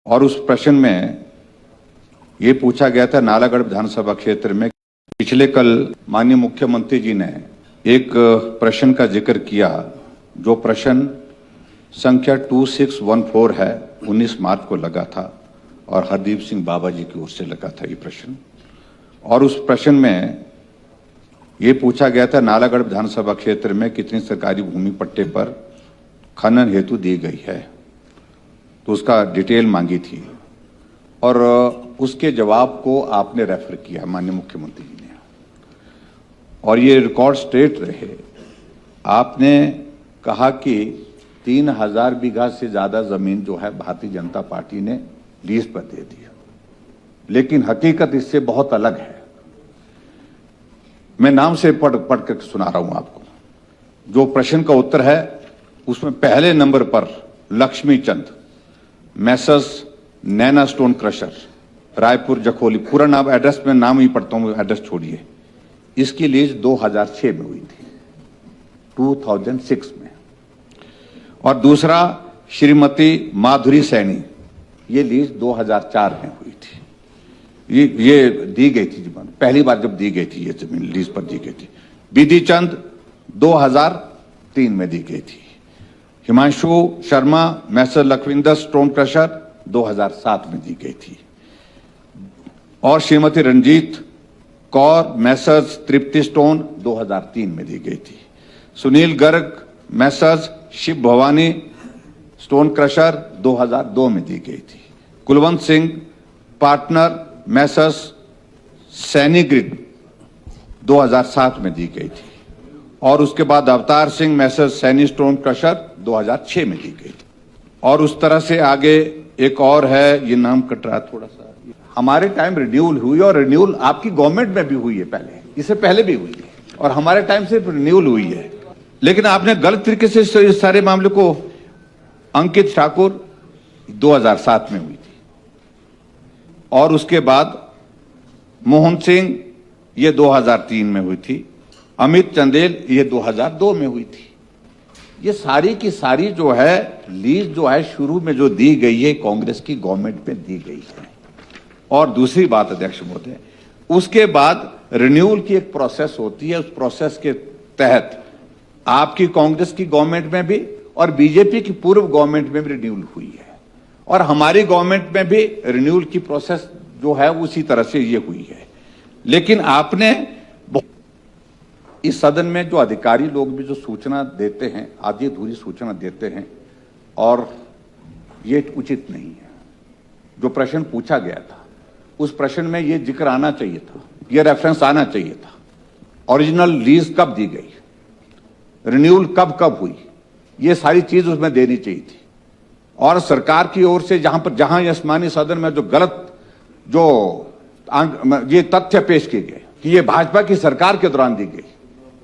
और उस प्रश्न में ये पूछा गया था नालागढ़ विधानसभा क्षेत्र में पिछले कल माननीय मुख्यमंत्री जी ने एक प्रश्न का जिक्र किया, जो प्रश्न संख्या 2614 है, 19 मार्च को लगा था और हरदीप सिंह बाबा जी की ओर से लगा था ये प्रश्न। और उस प्रश्न में ये पूछा गया था नालागढ़ विधानसभा क्षेत्र में कितनी सरकारी भूमि पट्टे पर खनन हेतु दी गई है, तो उसका डिटेल मांगी थी और उसके जवाब को आपने रेफर किया माननीय मुख्यमंत्री जी ने, और ये रिकॉर्ड स्ट्रेट रहे। आपने कहा कि 3000 बीघा से ज्यादा जमीन जो है भारतीय जनता पार्टी ने लीज पर दे दिया, लेकिन हकीकत इससे बहुत अलग है। मैं नाम से पढ़ कर सुना रहा हूं आपको। जो प्रश्न का उत्तर है उसमें पहले नंबर पर लक्ष्मी चंद, मैसर्स नैना स्टोन क्रशर, रायपुर जखोली, पूरा नाम एड्रेस में नाम ही पढ़ता हूं, एड्रेस छोड़िए। इसकी लीज 2006 में हुई थी, 2006 में। और दूसरा श्रीमती माधुरी सैनी, ये लीज 2004 में हुई थी। ये दी गई थी जमीन, पहली बार जब दी गई थी ये जमीन लीज पर दी गई थी। विधि चंद 2003 में दी गई थी। Himanshu Sharma messrs Lakhwinder stone crusher 2007 में दी गई थी। और श्रीमती रंजीत कौर मैसर्स तृप्ति स्टोन 2003 में दी गई थी। Sunil Garg messrs Shiv Bhavani stone crusher 2002 में दी गई थी। Kulwant Singh partner messrs Saini grid 2007 में दी गई थी। और उसके बाद Avtar Singh messrs Saini stone crusher 2006 में दी गई थी। और उस तरह से आगे एक और है, ये नाम कट रहा थोड़ा सा, हमारे टाइम रिन्यूअल हुई और रिन्यूअल आपकी गवर्नमेंट में भी हुई है, पहले इससे पहले भी हुई है और हमारे टाइम से रिन्यूअल हुई है। लेकिन आपने गलत तरीके से इस सारे मामले को, अंकित ठाकुर 2007 में हुई थी। और उसके बाद मोहन सिंह ये 2003 में हुई थी। अमित चंदेल ये 2002 में हुई थी। ये सारी की सारी जो है लीज जो है शुरू में जो दी गई है कांग्रेस की गवर्नमेंट में दी गई है। और दूसरी बात अध्यक्ष महोदय, उसके बाद रिन्यूअल की एक प्रोसेस होती है, उस प्रोसेस के तहत आपकी कांग्रेस की गवर्नमेंट में भी और बीजेपी की पूर्व गवर्नमेंट में भी रिन्यूअल हुई है, और हमारी गवर्नमेंट में भी रिन्यूअल की प्रोसेस जो है उसी तरह से ये हुई है। लेकिन आपने इस सदन में जो अधिकारी लोग भी जो सूचना देते हैं, आधी अधूरी सूचना देते हैं, और ये उचित नहीं है। जो प्रश्न पूछा गया था उस प्रश्न में ये जिक्र आना चाहिए था, ये रेफरेंस आना चाहिए था। ओरिजिनल लीज कब दी गई, रिन्यूअल कब हुई, ये सारी चीज उसमें देनी चाहिए थी। और सरकार की ओर से जहां आसमानी सदन में जो गलत जो ये तथ्य पेश किए गए कि ये भाजपा की सरकार के दौरान दी गई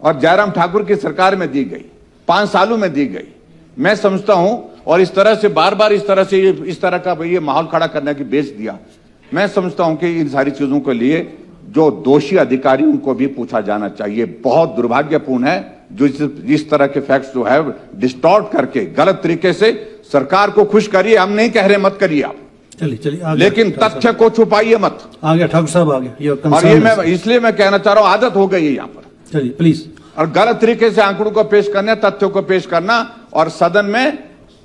और जयराम ठाकुर की सरकार में दी गई, 5 सालों में दी गई, मैं समझता हूं। और इस तरह से बार बार इस तरह का ये माहौल खड़ा करने की बेच दिया। मैं समझता हूं कि इन सारी चीजों के लिए जो दोषी अधिकारी उनको भी पूछा जाना चाहिए। बहुत दुर्भाग्यपूर्ण है जो इस तरह के फैक्ट्स जो है डिस्टॉर्ट करके गलत तरीके से सरकार को खुश करिए, हम नहीं कह रहे मत करिए आप, चलिए लेकिन तथ्य को छुपाइए मत। आ गया ठाकुर साहब, आ गया। और ये मैं इसलिए मैं कहना चाह रहा हूं, आदत हो गई है यहाँ पर, चलिए प्लीज। और गलत तरीके से आंकड़ों को पेश करना, तथ्यों को पेश करना और सदन में,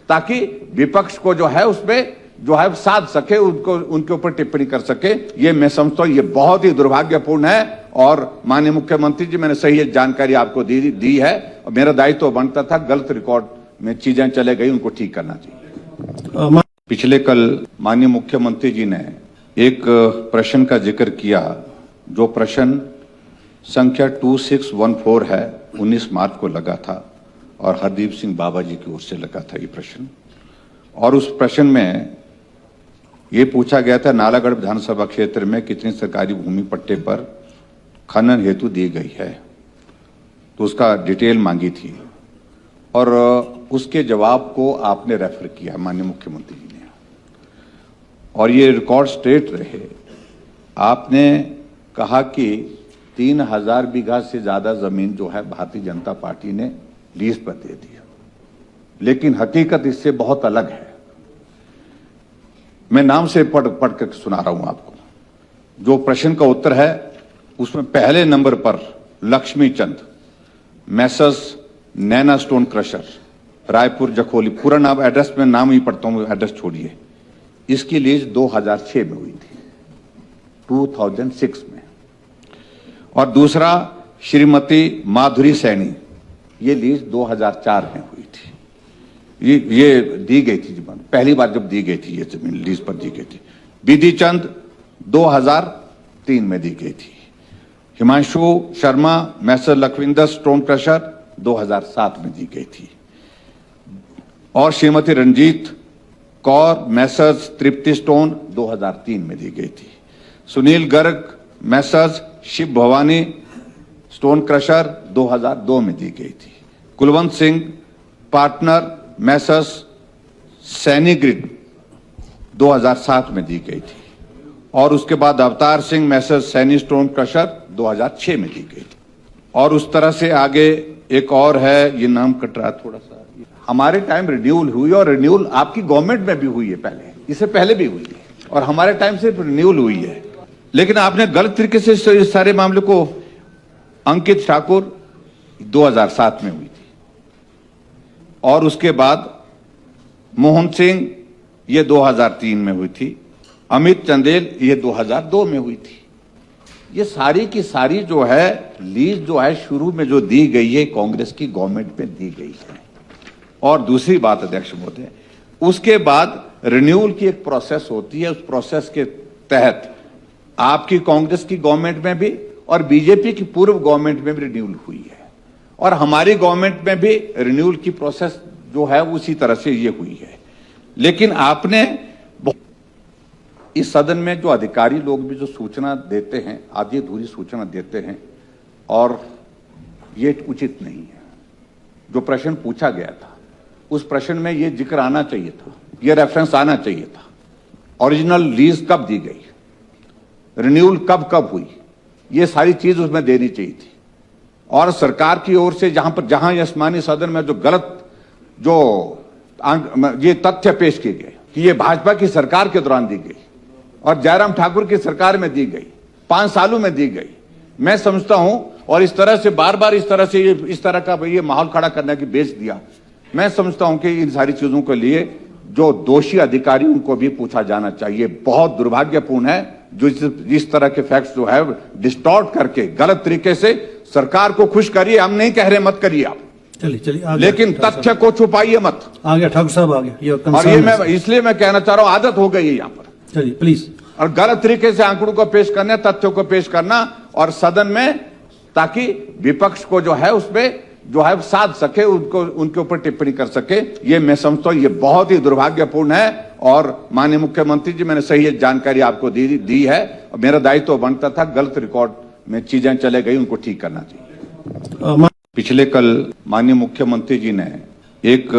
ताकि विपक्ष को जो है उसमें जो है साध सके, उनके ऊपर टिप्पणी कर सके। ये मैं समझता हूं ये बहुत ही दुर्भाग्यपूर्ण है। और माननीय मुख्यमंत्री जी, मैंने सही जानकारी आपको दी है और मेरा दायित्व तो बनता था, गलत रिकॉर्ड में चीजें चले गई, उनको ठीक करना चाहिए। पिछले कल माननीय मुख्यमंत्री जी ने एक प्रश्न का जिक्र किया, जो प्रश्न संख्या 2614 है, 19 मार्च को लगा था और हरदीप सिंह बाबा जी की ओर से लगा था ये प्रश्न। और उस प्रश्न में ये पूछा गया था नालागढ़ विधानसभा क्षेत्र में कितनी सरकारी भूमि पट्टे पर खनन हेतु दी गई है, तो उसका डिटेल मांगी थी और उसके जवाब को आपने रेफर किया माननीय मुख्यमंत्री जी ने, और ये रिकॉर्ड स्ट्रेट रहे। आपने कहा कि 3000 बीघा से ज्यादा जमीन जो है भारतीय जनता पार्टी ने लीज पर दे दिया, लेकिन हकीकत इससे बहुत अलग है। मैं नाम से पढ़ कर सुना रहा हूं आपको। जो प्रश्न का उत्तर है उसमें पहले नंबर पर लक्ष्मी चंद, मैसर्स नैना स्टोन क्रशर, रायपुर जखोली, पूरा नाम एड्रेस में नाम ही पढ़ता हूं, एड्रेस छोड़िए। इसकी लीज 2006 में हुई थी, 2006 में। और दूसरा श्रीमती माधुरी सैनी, ये लीज 2004 में हुई थी। ये दी गई थी जब पहली बार जब दी गई थी, ये जमीन लीज पर दी गई थी। विधि चंद 2003 में दी गई थी। Himanshu Sharma messrs Lakhwinder stone crusher 2007 में दी गई थी। और श्रीमती रंजीत कौर मैसर्स तृप्ति स्टोन 2003 में दी गई थी। Sunil Garg messrs Shiv Bhavani stone crusher 2002 में दी गई थी। Kulwant Singh partner messrs Saini grid 2007 में दी गई थी। और उसके बाद Avtar Singh messrs Saini stone crusher 2006 में दी गई थी। और उस तरह से आगे एक और है, ये नाम कट रहा थोड़ा सा, हमारे टाइम रिन्यूअल हुई और रिन्यूअल आपकी गवर्नमेंट में भी हुई है, पहले इससे पहले भी हुई है और हमारे टाइम से रिन्यूअल हुई है। लेकिन आपने गलत तरीके से इस सारे मामले को, अंकित ठाकुर 2007 में हुई थी। और उसके बाद मोहन सिंह ये 2003 में हुई थी। अमित चंदेल ये 2002 में हुई थी। ये सारी की सारी जो है लीज जो है शुरू में जो दी गई है कांग्रेस की गवर्नमेंट में दी गई है। और दूसरी बात अध्यक्ष महोदय, उसके बाद रिन्यूअल की एक प्रोसेस होती है। उस प्रोसेस के तहत आपकी कांग्रेस की गवर्नमेंट में भी और बीजेपी की पूर्व गवर्नमेंट में भी रिन्यूअल हुई है और हमारी गवर्नमेंट में भी रिन्यूअल की प्रोसेस जो है उसी तरह से ये हुई है। लेकिन आपने इस सदन में जो अधिकारी लोग भी जो सूचना देते हैं, आधी अधूरी सूचना देते हैं और ये उचित नहीं है। जो प्रश्न पूछा गया था उस प्रश्न में ये जिक्र आना चाहिए था, ये रेफरेंस आना चाहिए था। ओरिजिनल लीज कब दी गई, रिन्यूअल कब हुई, ये सारी चीज उसमें देनी चाहिए थी। और सरकार की ओर से जहां आसमानी सदन में जो गलत जो ये तथ्य पेश किए गए कि ये भाजपा की सरकार के दौरान दी गई और जयराम ठाकुर की सरकार में दी गई, 5 सालों में दी गई, मैं समझता हूं। और इस तरह से बार बार इस तरह का ये माहौल खड़ा करने की बेच दिया। मैं समझता हूं कि इन सारी चीजों के लिए जो दोषी अधिकारी उनको भी पूछा जाना चाहिए। बहुत दुर्भाग्यपूर्ण है जो इस तरह के फैक्ट्स जो है डिस्टॉर्ट करके गलत तरीके से सरकार को खुश करिए, हम नहीं कह रहे मत करिए आप, चलिए लेकिन तथ्य को छुपाइए मत। आ गया ठाकुर साहब, आ गया। और ये मैं इसलिए मैं कहना चाह रहा हूं, आदत हो गई है यहाँ पर, चलिए प्लीज। और गलत तरीके से आंकड़ों को पेश करना, तथ्यों को पेश करना और सदन में, ताकि विपक्ष को जो है उसमें जो है साध सके, उनके ऊपर टिप्पणी कर सके। ये मैं समझता हूं ये बहुत ही दुर्भाग्यपूर्ण है। और माननीय मुख्यमंत्री जी, मैंने सही जानकारी आपको दी है और मेरा दायित्व तो बनता था, गलत रिकॉर्ड में चीजें चले गई, उनको ठीक करना चाहिए। पिछले कल माननीय मुख्यमंत्री जी ने एक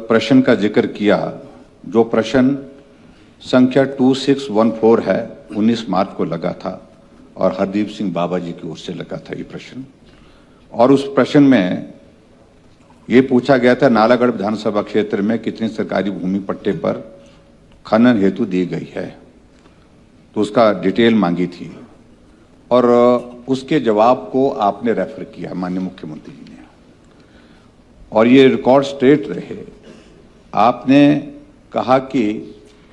प्रश्न का जिक्र किया, जो प्रश्न संख्या 2614 है, 19 मार्च को लगा था और हरदीप सिंह बाबा जी की ओर से लगा था ये प्रश्न। और उस प्रश्न में ये पूछा गया था, नालागढ़ विधानसभा क्षेत्र में कितनी सरकारी भूमि पट्टे पर खनन हेतु दी गई है, तो उसका डिटेल मांगी थी और उसके जवाब को आपने रेफर किया माननीय मुख्यमंत्री जी ने। और ये रिकॉर्ड स्ट्रेट रहे, आपने कहा कि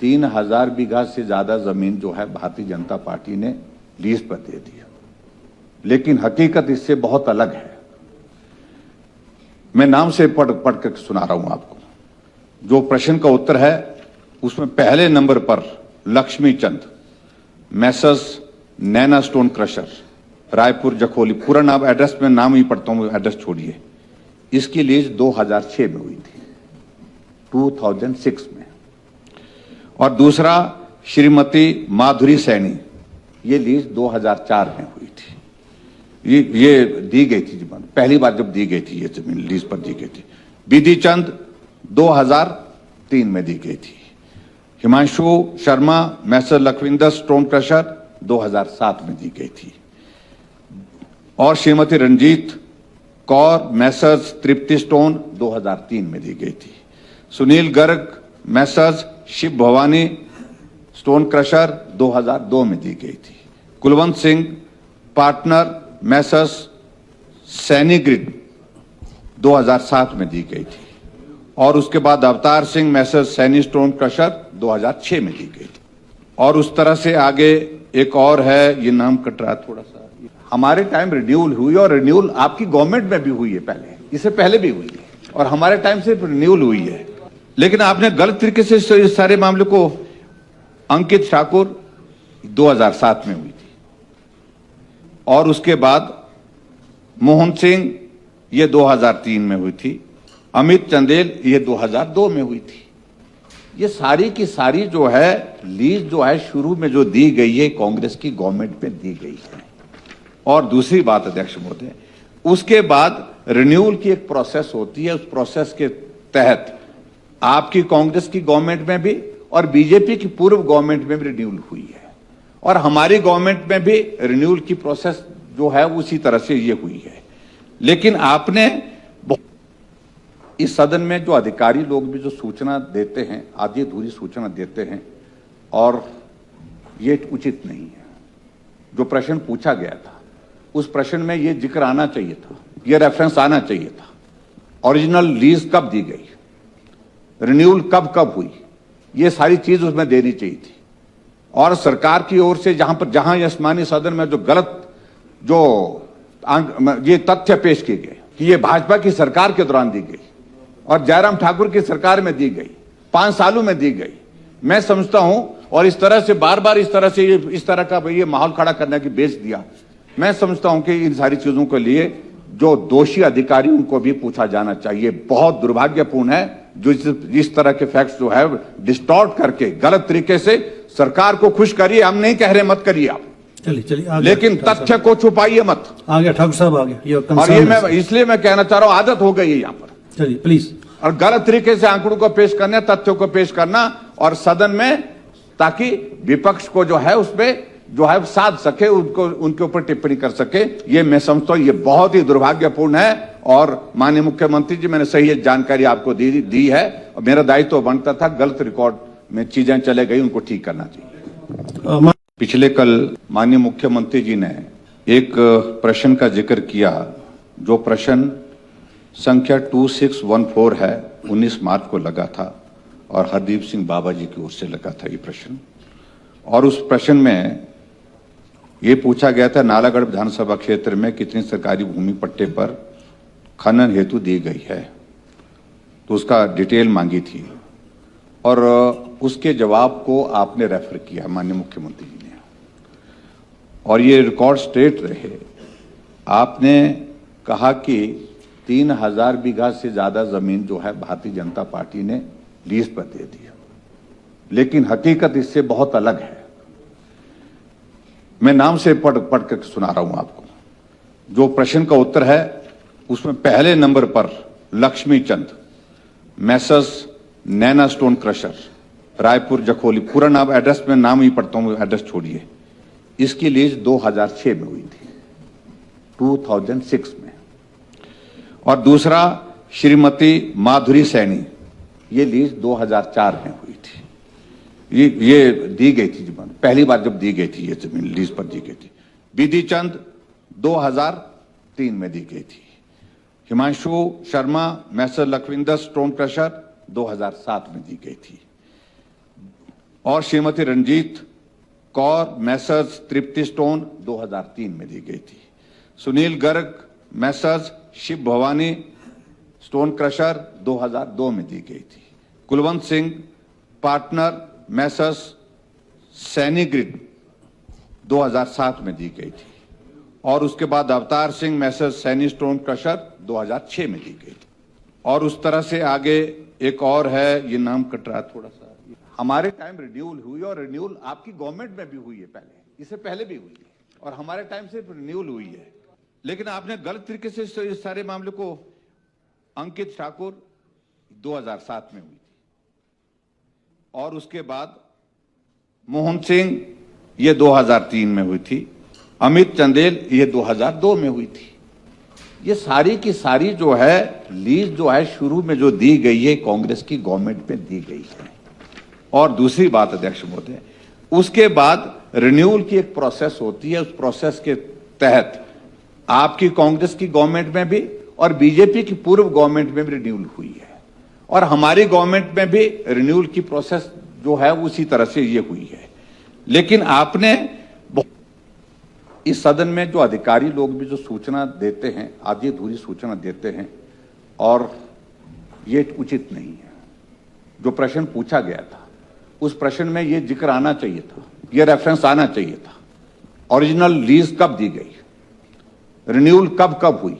3000 बीघा से ज्यादा जमीन जो है भारतीय जनता पार्टी ने लीज पर दे दिया, लेकिन हकीकत इससे बहुत अलग है। मैं नाम से पढ़ कर सुना रहा हूं आपको। जो प्रश्न का उत्तर है उसमें पहले नंबर पर लक्ष्मी चंद, मैसर्स नैना स्टोन क्रशर, रायपुर जखोली, पूरा नाम एड्रेस में नाम ही पढ़ता हूं, एड्रेस छोड़िए। इसकी लीज 2006 में हुई थी, 2006 में। और दूसरा श्रीमती माधुरी सैनी, ये लीज 2004 में हुई थी। ये दी गई थी जब पहली बार जब दी गई थी, ये जमीन लीज पर दी गई थी। विधि चंद 2003 में दी गई थी। Himanshu Sharma messrs Lakhwinder stone crusher 2007 में दी गई थी। और श्रीमती रंजीत कौर मैसर्स तृप्ति स्टोन 2003 में दी गई थी। Sunil Garg messrs Shiv Bhavani stone crusher 2002 में दी गई थी। Kulwant Singh partner messrs Saini grid 2007 में दी गई थी और उसके बाद Avtar Singh messrs Saini stone crusher 2006 में दी गई थी। और उस तरह से आगे एक और है, ये नाम कट रहा थोड़ा सा, हमारे टाइम रिन्यूअल हुई और रिन्यूअल आपकी गवर्नमेंट में भी हुई है, पहले इससे पहले भी हुई है और हमारे टाइम से रिन्यूअल हुई है। लेकिन आपने गलत तरीके से इस सारे मामले को, अंकित ठाकुर 2007 में हुई थी और उसके बाद मोहन सिंह ये 2003 में हुई थी, अमित चंदेल ये 2002 में हुई थी। ये सारी की सारी जो है लीज जो है शुरू में जो दी गई है कांग्रेस की गवर्नमेंट में दी गई है। और दूसरी बात अध्यक्ष महोदय, उसके बाद रिन्यूअल की एक प्रोसेस होती है, उस प्रोसेस के तहत आपकी कांग्रेस की गवर्नमेंट में भी और बीजेपी की पूर्व गवर्नमेंट में भी रिन्यूअल हुई है और हमारी गवर्नमेंट में भी रिन्यूअल की प्रोसेस जो है उसी तरह से ये हुई है। लेकिन आपने इस सदन में जो अधिकारी लोग भी जो सूचना देते हैं, आधी अधूरी सूचना देते हैं और ये उचित नहीं है। जो प्रश्न पूछा गया था उस प्रश्न में ये जिक्र आना चाहिए था, ये रेफरेंस आना चाहिए था। ओरिजिनल लीज कब दी गई, रिन्यूअल कब कब हुई, ये सारी चीज उसमें देनी चाहिए थी। और सरकार की ओर से जहां ये माननीय सदन में जो गलत जो ये तथ्य पेश किए गए कि ये भाजपा की सरकार के दौरान दी गई और जयराम ठाकुर की सरकार में दी गई, 5 सालों में दी गई, मैं समझता हूं। और इस तरह से बार बार इस तरह का ये माहौल खड़ा करने की बेच दिया, मैं समझता हूं कि इन सारी चीजों के लिए जो दोषी अधिकारी उनको भी पूछा जाना चाहिए। बहुत दुर्भाग्यपूर्ण है जो इस तरह के फैक्ट्स जो है डिस्टॉर्ट करके गलत तरीके से सरकार को खुश करिए, हम नहीं कह रहे मत करिए आप, चलिए लेकिन तथ्य को छुपाइए मत। आ गया ठाकुर साहब, आ गया ये और ये मैं इसलिए मैं कहना चाह रहा हूं, आदत हो गई है यहां पर। चलिए प्लीज। और गलत तरीके से आंकड़ों को पेश करना, तथ्यों को पेश करना और सदन में, ताकि विपक्ष को जो है उसमें जो है साध सके, उनको उनके ऊपर टिप्पणी कर सके। ये मैं समझता हूं ये बहुत ही दुर्भाग्यपूर्ण है। और माननीय मुख्यमंत्री जी, मैंने सही जानकारी आपको दी है और मेरा दायित्व तो बनता था, गलत रिकॉर्ड में चीजें चले गई, उनको ठीक करना चाहिए। पिछले कल माननीय मुख्यमंत्री जी ने एक प्रश्न का जिक्र किया, जो प्रश्न संख्या 2614 है, 19 मार्च को लगा था और हरदीप सिंह बाबा जी की ओर से लगा था ये प्रश्न। और उस प्रश्न में ये पूछा गया था, नालागढ़ विधानसभा क्षेत्र में कितनी सरकारी भूमि पट्टे पर खनन हेतु दी गई है, तो उसका डिटेल मांगी थी और उसके जवाब को आपने रेफर किया माननीय मुख्यमंत्री जी ने, और ये रिकॉर्ड स्ट्रेट रहे। आपने कहा कि 3000 बीघा से ज्यादा जमीन जो है भारतीय जनता पार्टी ने लीज पर दे दी, लेकिन हकीकत इससे बहुत अलग है। मैं नाम से पढ़ कर सुना रहा हूं आपको। जो प्रश्न का उत्तर है उसमें पहले नंबर पर लक्ष्मी चंद मैसर्स नैना स्टोन क्रशर रायपुर जखोली, पूरा नाम, एड्रेस में नाम ही पढ़ता हूं, एड्रेस छोड़िए। इसकी लीज 2006 में हुई थी, 2006 में। और दूसरा श्रीमती माधुरी सैनी, ये लीज 2004 में हुई थी। ये दी गई थी जमीन, पहली बार जब दी गई थी ये जमीन लीज पर दी गई थी। विधि चंद 2003 में दी गई थी। Himanshu Sharma messrs Lakhwinder stone crusher 2007 में दी गई थी। और श्रीमती रंजीत कौर मैसर्स तृप्ति स्टोन 2003 में दी गई थी। Sunil Garg messrs Shiv Bhavani stone crusher 2002 में दी गई थी। Kulwant Singh partner messrs Saini grid 2007 में दी गई थी। और उसके बाद Avtar Singh messrs Saini stone crusher 2006 में दी गई थी। और उस तरह से आगे एक और है, ये नाम कट रहा थोड़ा सा, हमारे टाइम रिन्यूअल हुई और रिन्यूअल आपकी गवर्नमेंट में भी हुई है, पहले इससे पहले भी हुई है और हमारे टाइम से रिन्यूअल हुई है। लेकिन आपने गलत तरीके से इस सारे मामले को, अंकित ठाकुर 2007 में हुई थी और उसके बाद मोहन सिंह ये 2003 में हुई थी, अमित चंदेल ये 2002 में हुई थी। ये सारी की सारी जो है लीज जो है शुरू में जो दी गई है कांग्रेस की गवर्नमेंट में दी गई है। और दूसरी बात अध्यक्ष महोदय, उसके बाद रिन्यूअल की एक प्रोसेस होती है। उस प्रोसेस के तहत आपकी कांग्रेस की गवर्नमेंट में भी और बीजेपी की पूर्व गवर्नमेंट में भी रिन्यूअल हुई है, और हमारी गवर्नमेंट में भी रिन्यूअल की प्रोसेस जो है उसी तरह से ये हुई है। लेकिन आपने इस सदन में जो अधिकारी लोग भी जो सूचना देते हैं, आधी अधूरी सूचना देते हैं, और ये उचित नहीं है। जो प्रश्न पूछा गया था उस प्रश्न में ये जिक्र आना चाहिए था, ये रेफरेंस आना चाहिए था। ओरिजिनल लीज कब दी गई, रिन्यूअल कब हुई,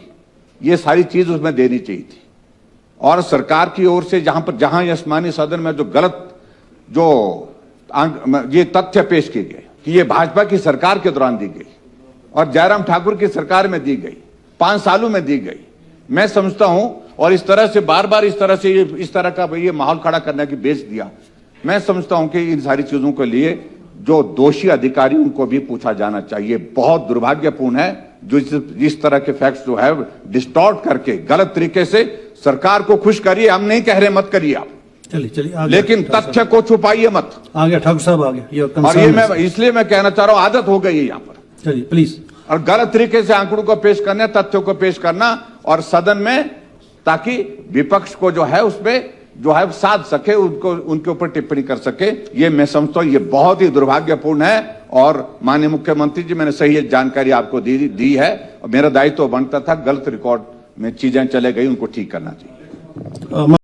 ये सारी चीज उसमें देनी चाहिए थी। और सरकार की ओर से जहां आसमानी सदन में जो गलत ये तथ्य पेश किए गए कि ये भाजपा की सरकार के दौरान दी गई और जयराम ठाकुर की सरकार में दी गई, 5 सालों में दी गई, मैं समझता हूं। और इस तरह से बार बार इस तरह का ये माहौल खड़ा करने की बेच दिया। मैं समझता हूं कि इन सारी चीजों के लिए जो दोषी अधिकारी उनको भी पूछा जाना चाहिए। बहुत दुर्भाग्यपूर्ण है जो इस तरह के फैक्ट्स जो है डिस्टॉर्ट करके गलत तरीके से सरकार को खुश करिए। हम नहीं कह रहे मत करिए आप, चलिए आगे। लेकिन तथ्य को छुपाइए मत। आ गया ठाकुर साहब, आ गया। और ये मैं इसलिए मैं कहना चाह रहा हूं, आदत हो गई है यहां पर। चलिए प्लीज। और गलत तरीके से आंकड़ों को पेश करना, तथ्यों को पेश करना और सदन में, ताकि विपक्ष को जो है उसमें जो है साध सके, उनके ऊपर टिप्पणी कर सके। ये मैं समझता हूं ये बहुत ही दुर्भाग्यपूर्ण है। और माननीय मुख्यमंत्री जी, मैंने सही जानकारी आपको दी है और मेरा दायित्व बनता था, गलत रिकॉर्ड में चीजें चले गई, उनको ठीक करना चाहिए।